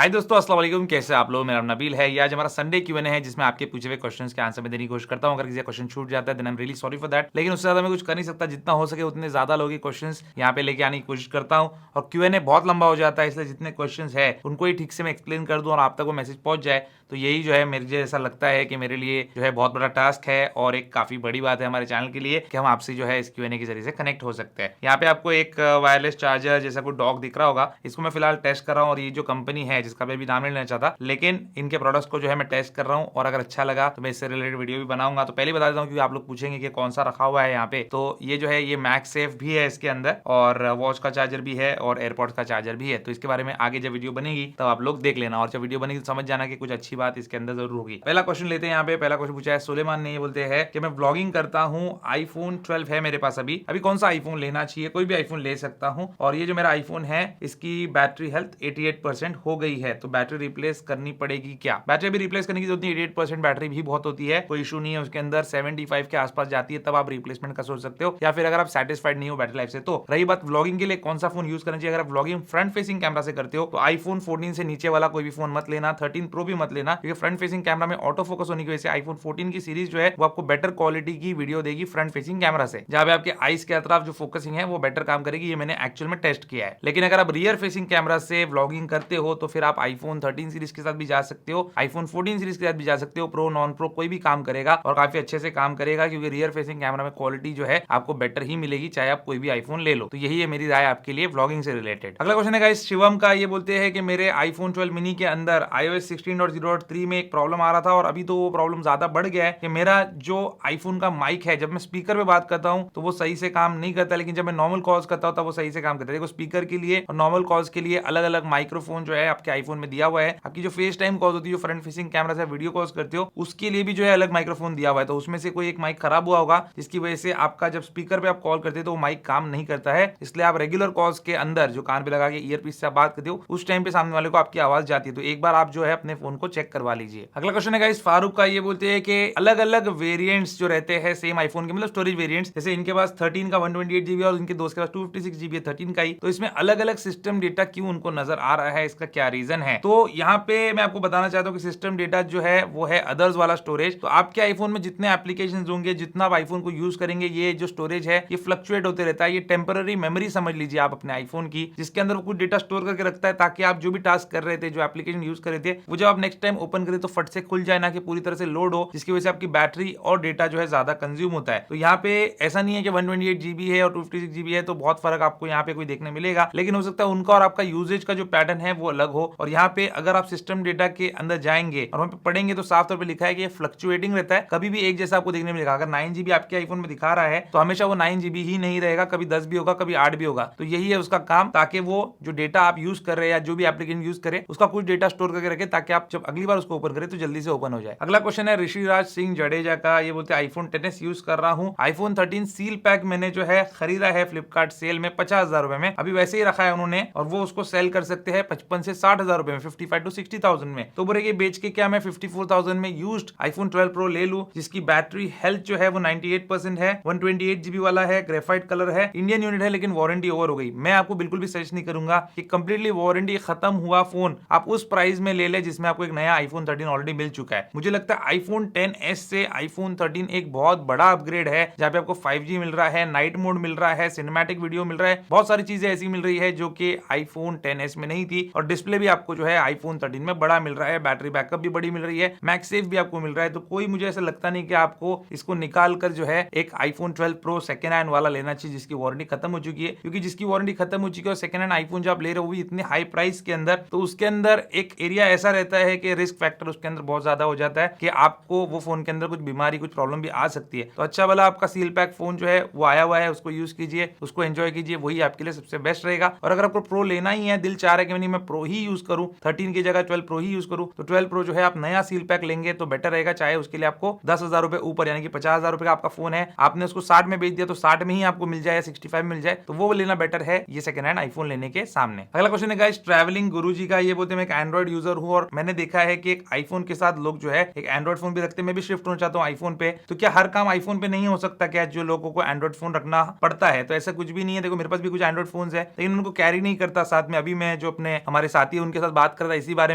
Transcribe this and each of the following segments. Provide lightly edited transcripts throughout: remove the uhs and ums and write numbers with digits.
हाय दोस्तों, अस्सलाम वालेकुम। कैसे आप लोग? मेरा नाम नबील है। ये आज हमारा संडे Q&A है जिसमें आपके पूछे हुए क्वेश्चंस के आंसर मैं देने की कोशिश करता हूं। अगर किसी का क्वेश्चन छूट जाता है then I am really sorry for that, लेकिन उससे ज्यादा मैं कुछ कर नहीं सकता। जितना हो सके उतने ज्यादा लोगों के क्वेश्चंस यहाँ पे लेके आने की कोशिश करता हूँ। और Q&A बहुत लंबा हो जाता है, इसलिए जितने क्वेश्चन है उनको ही ठीक से मैं एक्सप्लेन कर दूं और आप तक वो मैसेज पहुंच जाए, तो यही जो है मेरे ऐसा लगता है कि मेरे लिए जो है बहुत बड़ा टास्क है और एक काफी बड़ी बात है हमारे चैनल के लिए कि हम आपसे जो है इस Q&A के जरिए से कनेक्ट हो सकते हैं। यहाँ पे आपको एक वायरलेस चार्जर जैसा कोई डॉग दिख रहा होगा, इसको मैं फिलहाल टेस्ट कर रहा हूँ और ये जो कंपनी है जिसका मैं भी नाम नहीं लेना चाहता, लेकिन इनके प्रोडक्ट्स को जो है मैं टेस्ट कर रहा हूँ और अगर अच्छा लगा तो मैं इससे रिलेटेड वीडियो भी बनाऊंगा। तो पहले बता देता हूँ क्योंकि आप लोग पूछेंगे कि कौन सा रखा हुआ है यहाँ पे। तो ये जो है ये मैक्स सेफ भी है इसके अंदर, और वॉच का चार्जर भी है और एयरपॉड्स का चार्जर भी है। तो इसके बारे में आगे जब वीडियो बनेगी तब आप लोग देख लेना, और जब वीडियो बनेगी तो समझ जाना कि कुछ अच्छी बात इसके अंदर जरूर होगी। पहला क्वेश्चन लेते हैं। यहाँ पे पहला क्वेश्चन पूछा है सुलेमान ने। ये बोलते हैं कि मैं ब्लॉगिंग करता हूँ, आईफोन 12 है मेरे पास। अभी कौन सा आईफोन लेना चाहिए? कोई भी आईफोन ले सकता हूँ। और ये जो मेरा आईफोन है इसकी बैटरी हेल्थ 88% हो गई है, तो बैटरी रिप्लेस करनी पड़ेगी क्या? बैटरी भी रिप्लेस करने की जरूरत नहीं, 88% बैटरी भी बहुत होती है, कोई इशू नहीं है उसके अंदर। 75 के आसपास जाती है तब आप रिप्लेसमेंट का सोच सकते हो, या फिर अगर आप सेटिस्फाइड नहीं हो बैटरी लाइफ से। तो रही बात व्लॉगिंग के लिए कौन सा फोन यूज करना चाहिए, अगर आप व्लॉगिंग फ्रंट फेसिंग कैमरा से करते हो तो आईफोन 14 से नीचे वाला कोई भी फोन मत लेना, 13 प्रो भी मत लेना, क्योंकि फ्रंट फेसिंग कैमरा में ऑटो फोकस होने की वजह से आईफोन 14 की सीरीज जो है वो आपको बेटर क्वालिटी की वीडियो देगी फ्रंट फेसिंग कैमरा से, जहां पे आपके आईज के अतराफ जो फोकसिंग है वो बेटर काम करेगी। ये मैंने एक्चुअल में टेस्ट किया है। लेकिन अगर आप रियर फेसिंग कैमरा से व्लॉगिंग करते हो तो फिर आप आईफोन 13 सीरीज के साथ भी जा सकते हो, आईफोन 14 सीरीज के साथ भी जा सकते हो। प्रो नॉन प्रो कोई भी काम करेगा और काफी अच्छे से काम करेगा, क्योंकि रियर फेसिंग कैमरा में क्वालिटी जो है आपको बेटर ही मिलेगी चाहे आप कोई भी आईफोन ले लो। तो यही है मेरी राय आपके लिए व्लॉगिंग से रिलेटेड। अगला क्वेश्चन है गाइस शिवम का। ये बोलते हैं कि मेरे आईफोन 12 मिनी के अंदर iOS 16.0.3 में एक प्रॉब्लम आ रहा था और अभी तो वो प्रॉब्लम ज्यादा बढ़ गया है कि मेरा जो आईफोन का माइक है, जब मैं स्पीकर पे बात करता हूं तो वो सही से काम नहीं करता, लेकिन जब मैं नॉर्मल कॉल्स करता हूं तब वो सही से काम करता है। देखो, स्पीकर के लिए और नॉर्मल कॉल्स के लिए अलग अलग माइक्रोफोन जो है आपके आईफोन में दिया हुआ है। आपकी जो फेस टाइम कॉल्स होती है, जो फ्रंट फेसिंग कैमरा से वीडियो कॉल्स करते हो, उसके लिए भी जो है अलग माइक्रोफोन दिया हुआ है। तो उसमें से कोई एक माइक खराब हुआ होगा, जिसकी वजह से आपका जब स्पीकर पे आप कॉल करते हो तो वो माइक काम नहीं करता है। इसलिए आप रेगुलर कॉल्स के अंदर जो कान पे लगा के ईयरपीस से आप बात करते हो उस टाइम पे सामने वाले को आपकी आवाज जाती है। तो एक बार आप जो है अपने फोन को चेक करवा लीजिए। अगला क्वेश्चन है गाइस फारूक का। ये बोलते हैं कि अलग अलग वेरिएंट्स जो रहते हैं सेम आईफोन के, मतलब स्टोरेज वेरिएंट्स, जैसे इनके पास 13 का 128 GB और इनके दोस्त के पास 256 GB है 13 का ही, तो इसमें अलग अलग सिस्टम डेटा क्यों उनको नजर आ रहा है, इसका क्या रीजन है? तो यहाँ पे मैं आपको बताना चाहता हूँ कि सिस्टम डेटा जो है वो है अदर्स वाला स्टोरेज। तो आपके आईफोन में जितने एप्लीकेशन होंगे, जितना आप आईफोन को यूज करेंगे, ये जो स्टोरेज है ये फ्लक्चुएट होते रहता है। ये टेम्पररी मेमोरी समझ लीजिए आप अपने आईफोन की, जिसके अंदर वो कुछ डेटा स्टोर करके रखता है, ताकि आप जो भी टास्क कर रहे थे, जो एप्लीकेशन यूज कर रहे थे, वो जब आप नेक्स्ट टाइम ओपन करें तो फट से खुल जाए, ना कि पूरी तरह से लोड हो, जिसकी वजह से आपकी बैटरी और डेटा जो है ज्यादा कंज्यूम होता है। तो यहाँ पे ऐसा नहीं है कि 128 GB है और 256 GB है तो बहुत फर्क आपको यहाँ पे कोई देखने मिलेगा, लेकिन हो सकता है उनका और आपका यूजेज का जो पैटर्न है वो अलग हो। और यहाँ पे अगर आप सिस्टम डेटा के अंदर जाएंगे और वहां पे पढ़ेंगे तो साफ तौर पे लिखा है कि ये फ्लक्चुएटिंग रहता है, कभी भी एक जैसा आपको देखने मिलेगा। अगर 9 GB आपके आईफोन में दिखा रहा है तो हमेशा वो 9 GB ही नहीं रहेगा, कभी 10 भी होगा, कभी 8 भी होगा। तो यही है उसका काम, ताकि वो जो डेटा आप यूज कर रहे हैं या जो भी एप्लीकेशन यूज करे उसका कुछ डेटा स्टोर करके रखे, ताकि आप जब अगली बार उसको ओपन करें तो जल्दी से ओपन हो जाए। अगला क्वेश्चन है ऋषिराज सिंह जडेजा का। ये बोलते हैं आईफोन 10s यूज कर रहा हूँ, आईफोन 13 सील पैक मैंने जो है खरीदा है फ्लिपकार्ट सेल में 50,000 रुपए में, अभी वैसे ही रखा है उन्होंने, और वो उसको सेल कर सकते हैं 55 से 60,000 रुपए में, 55 to 60,000 में। तो बोले कि बेच के क्या मैं 54,000 में यूज्ड आईफोन 12 प्रो ले लूं, जिसकी बैटरी हेल्थ जो है वो 98% है, 128 GB वाला है, ग्रेफाइट कलर है, इंडियन यूनिट है, लेकिन वारंटी ओवर हो गई। मैं आपको बिल्कुल भी सजेस्ट नहीं करूंगा कि कंप्लीटली वारंटी खत्म हुआ फोन आप उस प्राइस में ले ले जिसमें आपको एक नया आईफोन 13 ऑलरेडी मिल चुका है। मुझे लगता है आईफोन 10s से आईफोन 13 एक बहुत बड़ा अपग्रेड है, जहां पे आपको 5G मिल रहा है, नाइट मोड मिल रहा है, सिनेमैटिक वीडियो मिल रहा है, बहुत सारी चीजें ऐसी मिल रही है जो कि आईफोन 10s में नहीं थी। और डिस्प्ले भी आपको जो है आईफोन 13 में बड़ा मिल रहा है, बैटरी बैकअप भी बड़ी मिल रही है, मैक्सेफ भी आपको मिल रहा है। तो कोई मुझे ऐसा लगता नहीं कि आपको इसको निकाल कर जो है एक आईफोन 12 प्रो सेकंड हैंड वाला लेना चाहिए जिसकी वारंटी खत्म हो चुकी है, क्योंकि जिसकी वारंटी खत्म हो चुकी है और सेकंड हैंड आईफोन जो आप ले रहे हो वो भी इतने हाई प्राइस के अंदर, तो उसके अंदर एक एरिया ऐसा रहता है कि रिस्क फैक्टर उसके अंदर बहुत ज्यादा हो जाता है कि आपको वो फोन के अंदर कुछ बीमारी, कुछ प्रॉब्लम भी आ सकती है। तो अच्छा वाला आपका सील पैक फोन जो है वो आया हुआ है, उसको यूज कीजिए, उसको एंजॉय कीजिए, वही आपके लिए सबसे बेस्ट रहेगा। और अगर आपको प्रो लेना ही है, दिल चाह रहा है कि नहीं मैं प्रो ही यूज करूं, 13 की जगह 12 प्रो ही यूज करूं, तो 12 प्रो जो है आप नया सील पैक लेंगे तो बेटर रहेगा। चाहे उसके लिए आपको 10,000 रुपए ऊपर, यानी कि 50,000 रुपए का आपका फोन है, आपने उसको 60 में बेच दिया तो 60 में ही आपको मिल जाए, 65 में मिल जाए, तो वो लेना बेटर है ये सेकंड हैंड आईफोन लेने के सामने। अगला क्वेश्चन है गाइस ट्रैवलिंग गुरुजी का। ये बोलते हैं मैं एक एंड्रॉइड यूजर हूं और मैंने देखा है कि एक आईफोन के साथ लोग जो है एक एंड्रॉइड फोन भी रखते हैं, मैं भी शिफ्ट होना चाहता हूं आईफोन पे, तो क्या हर काम आईफोन पे नहीं हो सकता क्या, जो लोगों को एंड्रॉइड फोन रखना पड़ता है? तो ऐसा कुछ भी नहीं है। देखो, मेरे पास भी कुछ एंड्रॉइड फोन है, लेकिन उनको कैरी नहीं करता साथ में। अभी मैं जो अपने हमारे साथी उनके साथ बात कर रहा था इसी बारे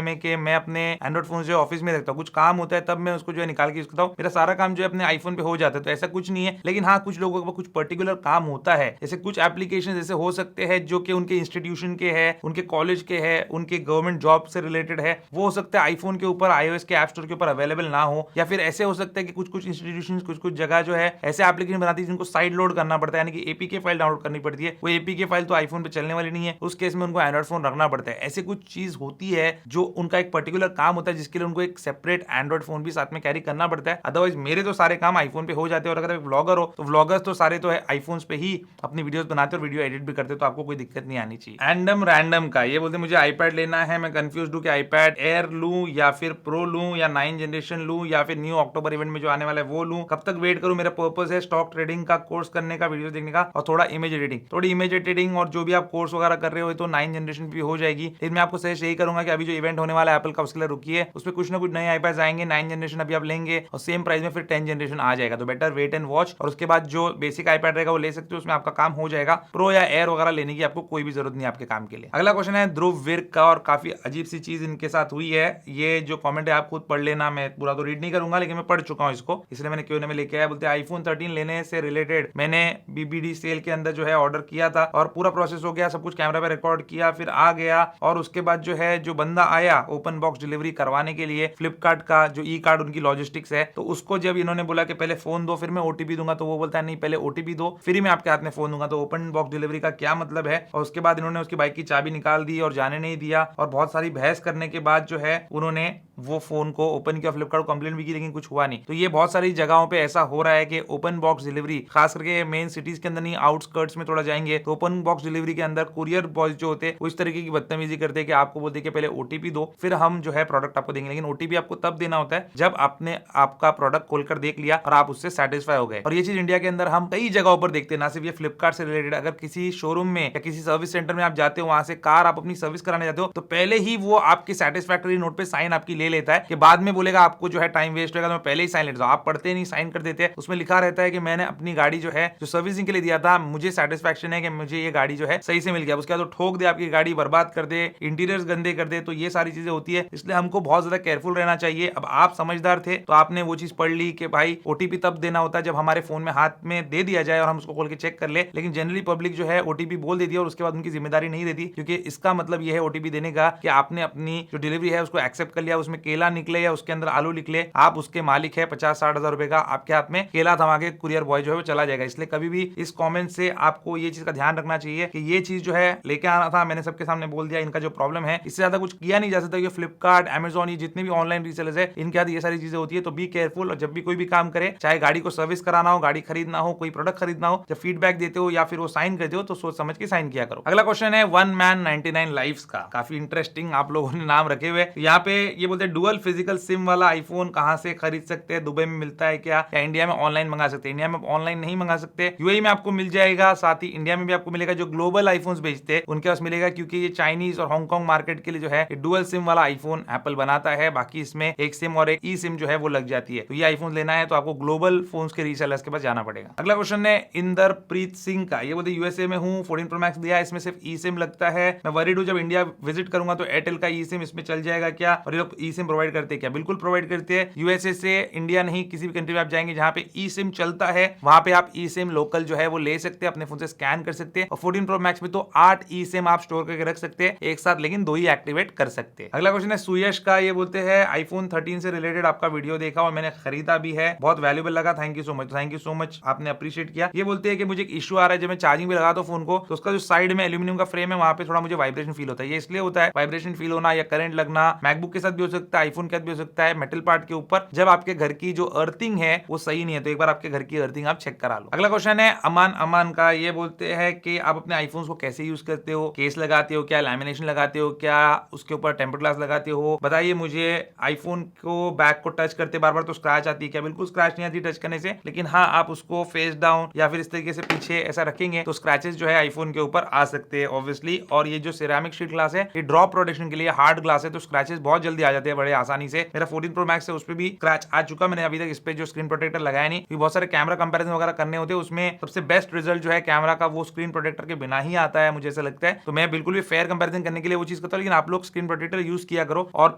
में कि मैं अपने एंड्रॉइड फोन जो ऑफिस में रखता हूँ, कुछ काम होता है तब मैं उसको जो है निकाल के यूज करता हूँ, मेरा सारा काम जो है अपने आईफोन पे हो जाता है। तो ऐसा कुछ नहीं है, लेकिन हाँ कुछ लोगों का कुछ पर्टिकुलर काम होता है, जैसे कुछ एप्लीकेशन जैसे हो सकते हैं जो कि उनके इंस्टीट्यूशन के है, उनके कॉलेज के है, उनके गवर्नमेंट जॉब से रिलेटेड है, वो हो सकता है आईफोन के ऊपर iOS के ऐप स्टोर के ऊपर अवेलेबल ना हो। या फिर ऐसे हो सकता है कि कुछ कुछ इंस्टीट्यूशन कुछ जगह जो है ऐसे एप्लीकेशन बनाती है जिनको साइड लोड करना पड़ता है, यानी कि एपीके फाइल डाउनलोड करनी पड़ती है। वो एपीके फाइल तो आईफोन पे चलने वाली नहीं है, उस केस में उनको एंड्रॉइड फोन रखना पड़ता है। ऐसे कुछ चीज होती है जो उनका एक पर्टिकुलर काम होता है जिसके लिए उनको एक सेपरेट एंड्रॉइड फोन भी साथ में कैरी करना पड़ता है। अदरवाइज मेरे तो सारे काम आईफोन पे हो जाते हैं, और अगर आप व्लॉगर हो तो व्लॉगर्स तो सारे तो है आईफोन पे ही अपनी वीडियोस बनाते और वीडियो एडिट भी करते, तो आपको कोई दिक्कत नहीं आनी चाहिए। एंडम रैंडम का ये बोलते मुझे आईपैड लेना है, मैं कंफ्यूज हूं कि आईपैड एयर लूं या फिर प्रो लूं या 9 जनरेशन लूं या फिर न्यू अक्टूबर इवेंट में जो आने वाला है वो लूं, कब तक वेट करूं। मेरा पर्पस है स्टॉक ट्रेडिंग का कोर्स करने का, वीडियो देखने का, और थोड़ा इमेज एडिटिंग। थोड़ी इमेज एडिटिंग और जो भी आप कोर्स वगैरह कर रहे हो तो 9 जनरेशन भी हो जाएगी। लेकिन मैं आपको सजेस्ट यही करूंगा कि अभी जो इवेंट होने वाला है एप्पल का उसके लिए रुकिए, उसमें कुछ ना कुछ नए आईपैड्स आएंगे। 9 जनरेशन अभी आप लेंगे और सेम प्राइस में फिर 10 जनरेशन आ जाएगा, तो बेटर वेट एंड वॉच। और उसके बाद जो बेसिक आईपैड रहेगा वो ले सकते हो, उसमें आपका काम हो जाएगा। प्रो या एयर वगैरह लेने की आपको कोई भी जरूरत नहीं आपके काम के लिए। अगला क्वेश्चन है ध्रुव विर्क का, और काफी अजीब सी चीज इनके साथ हुई है। ये जो कमेंट है आप खुद पढ़ लेना, मैं पूरा तो रीड नहीं करूंगा लेकिन मैं पढ़ चुका हूं इसको, इसलिए मैंने क्यों में लेके आया। बोलते आईफोन 13 लेने से रिलेटेड मैंने बीबीडी सेल के अंदर जो है ऑर्डर किया था और पूरा प्रोसेस हो गया, सब कुछ कैमरा पे रिकॉर्ड किया, फिर आ गया। और उसके बाद जो है जो बंदा आया ओपन बॉक्स डिलीवरी करवाने के लिए, फ्लिपकार्ट का जो ई कार्ड उनकी लॉजिस्टिक्स है, तो उसको जब इन्होंने बोला कि पहले फोन दो फिर मैं ओटीपी दूंगा, तो वो बोलता है नहीं पहले ओटीपी दो फिर ही मैं आपके हाथ में फोन दूंगा। तो ओपन बॉक्स डिलीवरी का क्या मतलब है। और उसके बाद इन्होंने उसकी बाइक की चाबी निकाल दी और जाने नहीं दिया, और बहुत सारी बहस करने के बाद जो है उन्होंने वो फोन को ओपन किया, फ्लिपकार्ट को कंप्लेंट भी की लेकिन कुछ हुआ नहीं। तो ये बहुत सारी जगहों पे ऐसा हो रहा है कि ओपन बॉक्स डिलीवरी, खास करके मेन सिटीज के अंदर नहीं, आउटस्कर्ट्स में थोड़ा जाएंगे तो ओपन बॉक्स डिलीवरी के अंदर कुरियर बॉयज जो होते हैं वो इस तरीके की बदतमीजी करते हैं कि आपको बोलते हैं कि पहले ओटीपी दो फिर हम जो है प्रोडक्ट आपको देंगे। लेकिन ओटीपी आपको तब देना होता है जब आपने आपका प्रोडक्ट खोलकर देख लिया और आप उससे सेटिस्फाई हो गए। और ये चीज इंडिया के अंदर हम कई जगहों पर देखते हैं, ना सिर्फ ये फ्लिपकार्ट से रिलेटेड। अगर किसी शोरूम में या किसी सर्विस सेंटर में आप जाते हो, वहां से कार आप अपनी सर्विस कराने जाते हो, तो पहले ही वो आपके सेटिस्फैक्टरी नोट पे साइन आपकी ले लेता है, कि बाद में बोलेगा आपको जो है टाइम वेस्ट होगा, तो मैं पहले ही साइन लेता हूं। आप पढ़ते नहीं, साइन कर देते हैं। उसमें लिखा रहता है कि मैंने अपनी गाड़ी जो है जो सर्विसिंग के लिए दिया था, मुझे सेटिस्फैक्शन है कि मुझे ये गाड़ी जो है सही से मिल गया। उसके बाद तो ठोक दे, आपकी गाड़ी बर्बाद कर दे, इंटीरियर्स गंदे कर दे, तो ये सारी चीजें होती है। इसलिए हमको बहुत ज्यादा केयरफुल रहना चाहिए। अब आप समझदार थे तो आपने वो चीज पढ़ ली कि भाई ओटीपी तब देना होता है जब हमारे फोन में हाथ में दे दिया जाए और हम उसको खोल के चेक कर ले। लेकिन जनरली पब्लिक जो है ओटीपी बोल देती है और उसके बाद उनकी जिम्मेदारी नहीं रहती, क्योंकि इसका मतलब ये है ओटीपी देने का कि आपने अपनी जो डिलीवरी है उसको एक्सेप्ट कर लिया। उसमें केला निकले या उसके अंदर आलू निकले, आप उसके मालिक है। 50-60 हजार रुपए का आपके हाथ में केला थमा के कुरियर बॉय जो है वो चला जाएगा। इसलिए कभी भी इस कमेंट से आपको ये चीज का ध्यान रखना चाहिए कि ये चीज जो है लेके आना था, मैंने सबके सामने बोल दिया। इनका जो प्रॉब्लम है इससे ज्यादा कुछ किया नहीं जा सकता, क्योंकि फ्लिपकार्ट, अमेजॉन, ये जितने भी ऑनलाइन रीसेलर्स है इनके हाथ ये सारी चीजें होती है। तो बी केयरफुल। और जब भी कोई भी काम करे, चाहे गाड़ी को सर्विस कराना हो, गाड़ी खरीदना हो, कोई प्रोडक्ट खरीदना हो, जब फीडबैक देते हो या फिर वो साइन करते हो तो सोच समझ के साइन किया करो। अगला क्वेश्चन है वन मैन 99 लाइव्स का, काफी इंटरेस्टिंग आप लोगों ने नाम रखे हुए। यहाँ पे ये बोलते हैं डुअल फिजिकल सिम वाला आईफोन कहां से खरीद सकते हैं, दुबई में मिलता है क्या, या इंडिया में ऑनलाइन मंगा सकते हैं। इंडिया में ऑनलाइन नहीं मंगा सकते, यूएई में आपको मिल जाएगा, साथ ही इंडिया में भी आपको मिलेगा। जो ग्लोबल आईफोन्स बेचते हैं उनके पास मिलेगा, क्योंकि ये चाइनीज और हांगकांग मार्केट के लिए जो है डुअल सिम वाला आईफोन एप्पल बनाता है। बाकी इसमें एक सिम और एक ई सिम जो है वो लग जाती है। तो ये आईफोन लेना है तो आपको ग्लोबल फोन्स के रीसेलर्स के पास जाना पड़ेगा। अगला क्वेश्चन है इंदरप्रीत सिंह का, ये बोलते यूएसए में हूँ, 14 प्रो मैक्स लिया, इसमें सिर्फ ई सिम लगता है, मैं वरीड हूँ जब इंडिया विजिट करूंगा तो एयरटेल का ई सिम इसमें चल जाएगा क्या, और ये लोग ई सिम प्रोवाइड करते हैं क्या। बिल्कुल प्रोवाइड करते हैं। यूएसए से इंडिया नहीं, किसी भी कंट्री में आप जाएंगे जहां पे ई सिम चलता है वहां पे आप ई सिम लोकल जो है वो ले सकते हैं, अपने फोन से स्कैन कर सकते हैं। और 14 प्रो मैक्स में तो 8 ई सिम आप स्टोर करके रख सकते हैं एक साथ, लेकिन 2 ही एक्टिवेट कर सकते हैं। अगला क्वेश्चन है सुयश का, ये बोलते हैं आईफोन 13 से रिलेटेड आपका वीडियो देखा और मैंने खरीदा भी है, बहुत वैल्यूएबल लगा, thank you so much. Thank you so much, आपने अप्रिशिएट किया। ये बोलते हैं कि मुझे एक इशू आ रहा है, जब मैं चार्जिंग भी लगाता हूं फोन को तो उसका जो साइड में एल्यूमिनियम का फ्रेम है वहां पे थोड़ा मुझे वाइब्रेशन फील होता है। ये इसलिए होता है, वाइब्रेशन फील होना या करंट लगना मैकबुक के साथ भी हो सकता है, आईफोन के साथ भी हो सकता है, मेटल पार्ट के ऊपर, जब आपके घर की जो अर्थिंग है वो सही नहीं है तो एक बार आपके घर की अर्थिंग आप चेक करा लो। अगला क्वेश्चन है अमान का, ये बोलते हैं कि आप अपने आईफोन को कैसे यूज करते हो, केस लगाते हो क्या, लैमिनेशन लगाते हो क्या, उसके ऊपर टेम्पर ग्लास लगाते हो, बताइए मुझे। आईफोन को बैक को टच करते बार बार तो स्क्रैच आती है क्या, बिल्कुल स्क्रैच नहीं आती टच करने से, लेकिन हाँ आप उसको फेस डाउन या फिर इस तरीके से पीछे ऐसा रखेंगे तो स्क्रैचेस जो है आईफोन के ऊपर आ सकते हैं ऑब्वियसली। और ये जो सिरेमिक शीट ग्लास है ये ड्रॉप प्रोटेक्शन के लिए हार्ड ग्लास है, तो स्क्रैचेस बहुत जल्दी आ जाते हैं। बड़े आसानी से। मेरा 14 प्रो मैक्स है, उस पर भी क्रैच आ चुका। मैंने अभी तक इस पे जो स्क्रीन प्रोटेक्टर लगाया नहीं, क्योंकि बहुत सारे कैमरा कंपैरिजन वगैरह करने होते हैं, उसमें सबसे बेस्ट रिजल्ट जो है कैमरा का वो स्क्रीन प्रोटेक्टर के बिना ही आता है, मुझे ऐसा लगता है। तो मैं बिल्कुल भी फेयर कंपैरिजन करने के लिए वो चीज करता हूँ, लेकिन आप लोग स्क्रीन प्रोटेक्टर यूज किया करो और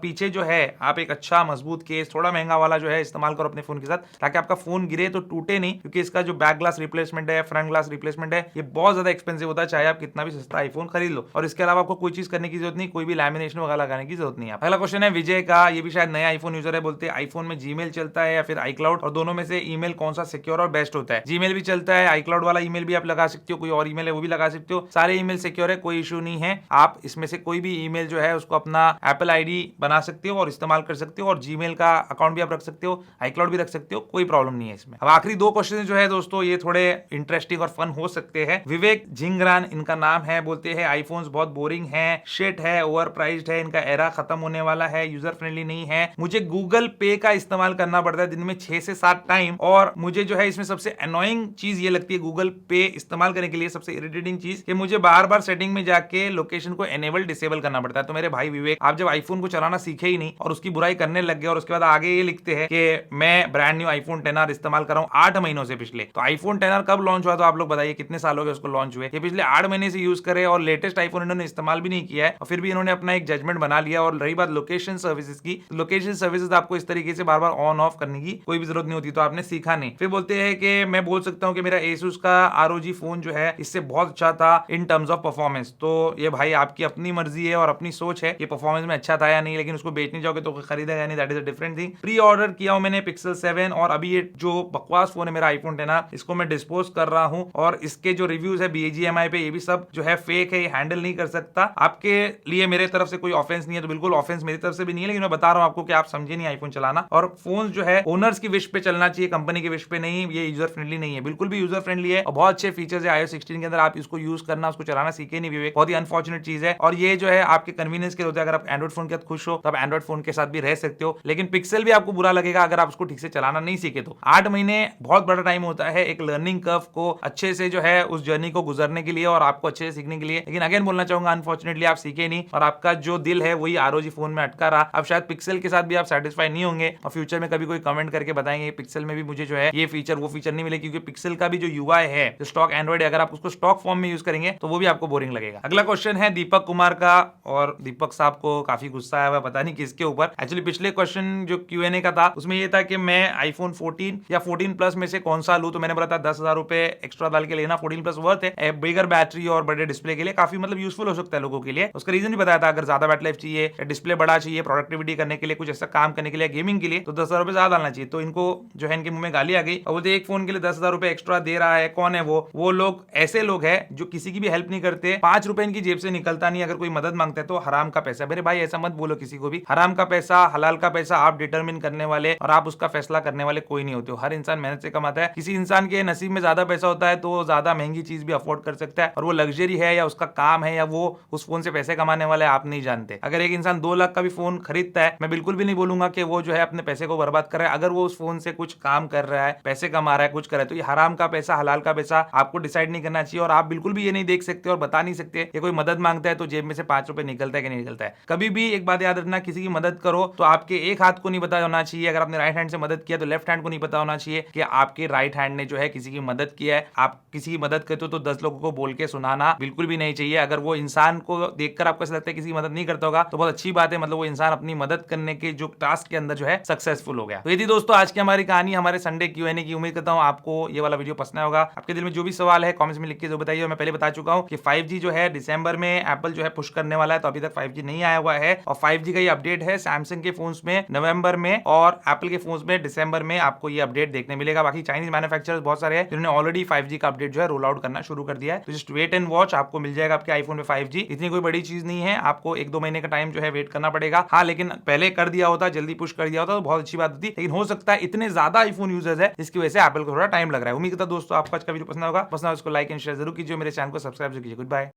पीछे जो है आप एक अच्छा मजबूत केस, थोड़ा महंगा वाला जो है इस्तेमाल करो अपने फोन के साथ, ताकि आपका फोन गिरे तो टूटे नहीं, क्योंकि इसका जो बैक ग्लास रिप्लेसमेंट है, फ्रंट ग्लास रिप्लेसमेंट है, ये बहुत ज्यादा एक्सपेंसिव होता है, चाहे आप कितना भी सस्ता आईफोन खरीद लो। और इसके अलावा आपको कोई चीज करने की जरूरत नहीं, कोई भी लैमिनेशन वगैरह लगाने की जरूरत नहीं है। अगला क्वेश्चन है विजय का, ये भी शायद नया आईफोन यूजर है। बोलते हैं आईफोन में जीमेल चलता है या फिर आईक्लाउड, और दोनों में से ईमेल कौन सा सिक्योर और बेस्ट होता है? जीमेल भी चलता है, आईक्लाउड वाला ईमेल भी आप लगा सकते हो, कोई और ईमेल है वो भी लगा सकते हो, सारे ईमेल सिक्योर है, कोई इशू नहीं है। आप इसमें से कोई भी ईमेल जो है उसको अपना एप्पल आईडी बना सकते हो और इस्तेमाल कर सकते हो, और जीमेल का अकाउंट भी आप रख सकते हो, आईक्लाउड भी रख सकते हो, कोई प्रॉब्लम नहीं है इसमें। अब आखिरी दो क्वेश्चन जो है दोस्तों, ये थोड़े इंटरेस्टिंग और फन हो सकते हैं। विवेक झिंगरान इनका नाम है। बोलते हैं आईफोन्स बहुत बोरिंग है, शिट है, ओवर प्राइस्ड है, इनका एरा खत्म होने वाला है, यूजर फ्रेंडली नहीं है, मुझे गूगल पे का इस्तेमाल करना पड़ता है दिन में 6 से 7 टाइम, और मुझे जो है इसमें सबसे अनोइंग चीज ये लगती है गूगल पे इस्तेमाल करने के लिए, सबसे इरिटेटिंग चीज कि मुझे बार बार सेटिंग में जाके लोकेशन को एनेबल डिसेबल करना पड़ता है। तो मेरे भाई विवेक, आप जब आईफोन को चलाना सीखे ही नहीं और उसकी बुराई करने लग गए, और उसके बाद आगे ये लिखते हैं कि मैं ब्रांड न्यू आईफोन 10R इस्तेमाल कर रहा हूं 8 महीनों से पिछले। तो आईफोन 10R कब लॉन्च हुआ? तो आप लोग बताइए कितने साल हो गए उसको लॉन्च हुए? ये पिछले 8 महीने से यूज करे और लेटेस्ट आईफोन इन्होंने इस्तेमाल भी नहीं किया है, और फिर भी इन्होंने अपना एक जजमेंट बना लिया। और रही बात लोकेशन सर्विसेज की, लोकेशन सर्विसेज आपको इस तरीके से बार बार ऑन ऑफ करने की कोई भी जरूरत नहीं होती, तो आपने सीखा नहीं। फिर बोलते हैं कि मैं बोल सकता हूं कि मेरा Asus का ROG फोन जो है इससे बहुत अच्छा था इन टर्म्स ऑफ परफॉर्मेंस। तो ये भाई आपकी अपनी मर्जी है और अपनी सोच है, ये परफॉर्मेंस में अच्छा था या नहीं, लेकिन उसको बेचने जाओगे तो खरीदेगा नहीं, that is a different thing. Pre order किया हूं मैंने Pixel 7, और अभी ये जो बकवास फोन है मेरा आईफोन 10R, इसको मैं डिस्पोज कर रहा हूं, और इसके जो रिव्यूज है BGMI पे, ये भी सब जो है फेक है, ये हैंडल नहीं कर सकता। आपके लिए मेरे तरफ से कोई ऑफेंस नहीं है, तो बिल्कुल ऑफेंस मेरी तरफ से भी नहीं है, लेकिन मैं बता रहा हूं आपको कि आप समझे नहीं आईफोन चलाना, और फोन जो है ओनर्स की विश पे चलना चाहिए, कंपनी की विश पे नहीं। ये यूजर फ्रेंडली नहीं है, बिल्कुल भी यूजर फ्रेंडली है, और बहुत अच्छे फीचर्स है iOS 16 के अंदर। आप इसको यूज करना, उसको चलाना सीखे नहीं विवेक, बहुत ही अनफॉर्चुनेट चीज है। और ये जो है आपके कन्वीनियंस के होते हैं, अगर आप एंड्रॉइड फोन के साथ खुश हो तो आप एंड्रॉइड फोन के साथ भी रह सकते हो, लेकिन पिक्सल भी आपको बुरा लगेगा अगर आप उसको ठीक से चलाना नहीं सीखे तो। 8 महीने बहुत बड़ा टाइम होता है एक लर्निंग कर्व को अच्छे से जो है उस जर्नी को गुजरने के लिए, और आपको अच्छे से सीखने के लिए। लेकिन अगेन बोलना चाहूंगा, अनफॉर्चुनेटली आप सीखे नहीं, और आपका जो दिल है वही ROG फोन में अटका रहा। अब शायद पिक्सल के साथ भी आप सेटिस्फाई नहीं होंगे, और फ्यूचर में कभी कोई कमेंट करके बताएंगे पिक्सल में भी मुझे जो है ये फीचर वो फीचर नहीं मिले, क्योंकि पिक्सल का भी जो UI है, जो स्टॉक एंड्रॉइड है, अगर आप उसको स्टॉक फॉर्म में यूज करेंगे तो वो भी आपको बोरिंग लगेगा। अगला क्वेश्चन है दीपक कुमार का, और दीपक साहब को काफी गुस्सा आया हुआ, पता नहीं किसके ऊपर। एक्चुअली पिछले क्वेश्चन जो Q&A का था उसमें ये था कि मैं आईफोन 14 या 14 प्लस में से कौन सा लूं, तो मैंने बोला था 10,000 रुपए एक्स्ट्रा डाल के लेना, 14 प्लस वर्थ है, बिगर बैटरी और बड़े डिस्प्ले के लिए काफी मतलब यूजफुल हो सकता है लोगों के लिए। उसका रीजन भी बताया था, अगर ज्यादा बैटरी लाइफ चाहिए, डिस्प्ले बड़ा चाहिए, प्रोडक्टिविटी करने के लिए, कुछ ऐसा काम करने के लिए, गेमिंग के लिए, तो 10,000 रुपए ज्यादा डालना चाहिए। तो इनको जो है इनके मुंह में गाली आ गई, और बोलते एक फोन के लिए 10,000 रुपए एक्स्ट्रा दे रहा है, कौन है वो लोग ऐसे लोग हैं जो किसी की भी हेल्प नहीं करते, 5 रुपए इनकी जेब से निकलता नहीं, अगर कोई मदद मांगता है तो हराम का पैसा। मेरे भाई ऐसा मत बोलो किसी को भी, हराम का पैसा हलाल का पैसा आप डिटरमिन करने वाले और आप उसका फैसला करने वाले कोई नहीं होते हो। हर इंसान मेहनत से कमाता है, किसी इंसान के नसीब में ज्यादा पैसा होता है तो वो ज्यादा महंगी चीज भी अफोर्ड कर सकता है, और वो लग्जरी है या उसका काम है या वो उस फोन से पैसे कमाने वाला है, आप नहीं जानते। अगर एक इंसान 2 लाख का भी फोन खरीदता है, मैं बिल्कुल भी नहीं बोलूंगा कि वो जो है अपने पैसे को बर्बाद कर रहा है। अगर वो उस फोन से कुछ काम कर रहा है, पैसे कमा रहा है, कुछ कर रहा है, तो ये हराम का पैसा हलाल का पैसा आपको डिसाइड नहीं करना चाहिए। और आप बिल्कुल भी ये नहीं देख सकते और बता नहीं सकते कि कोई मदद मांगता है तो जेब में से 5 रुपए निकलता है कि नहीं निकलता है। कभी भी एक बात याद रखना, किसी की मदद करो तो आपके एक हाथ को नहीं पता होना चाहिए। अगर आपने राइट हैंड से मदद किया तो लेफ्ट हैंड को नहीं पता होना चाहिए कि आपके राइट हैंड ने जो है किसी की मदद किया है। आप किसी की मदद करते हो तो 10 लोगों को बोल के सुनाना बिल्कुल भी नहीं चाहिए। अगर वो इंसान को देखकर आपको ऐसा लगता है किसी की मदद नहीं करता होगा तो बहुत अच्छी बात है, मतलब वो इंसान अपनी मदद करने के जो टास्क के अंदर जो है सक्सेसफुल हो गया। तो ये थी दोस्तों आज की हमारी कहानी, हमारे संडे Q&A की। उम्मीद करता हूँ आपको ये वाला वीडियो पसंद होगा। आपके दिल में जो भी सवाल है कमेंट्स में लिख के जो बताइए। मैं पहले बता चुका हूँ कि 5G जो है दिसंबर में एप्पल जो है पुश करने वाला है, तो अभी तक 5G नहीं आया हुआ है, और 5G का ये अपडेट है सैमसंग के फोन्स में नवंबर में और एप्पल के फोन्स में दिसंबर में आपको ये अपडेट देखने मिलेगा। बाकी चाइनीज मैन्युफैक्चरर्स बहुत सारे हैं जिन्होंने ऑलरेडी 5G का अपडेट जो है रोल आउट करना शुरू कर दिया है, तो जस्ट वेट एंड वॉच, आपको मिल जाएगा आपके आईफोन में 5G। इतनी कोई बड़ी चीज नहीं है, आपको 1-2 महीने का टाइम जो है वेट करना पड़ेगा। हाँ, लेकिन पहले कर दिया होता, जल्दी पुश कर दिया होता तो बहुत अच्छी बात होती, लेकिन हो सकता है इतने ज्यादा आईफोन यूजर्स है इसकी वजह से एप्पल को थोड़ा टाइम लग रहा है। उम्मीद करता हूं दोस्तों आपको आज का वीडियो पसंद होगा। पसंद है उसको लाइक एंड शेयर जरूर कीजिए, मेरे चैनल को सब्सक्राइब जरूर कीजिए। Good bye.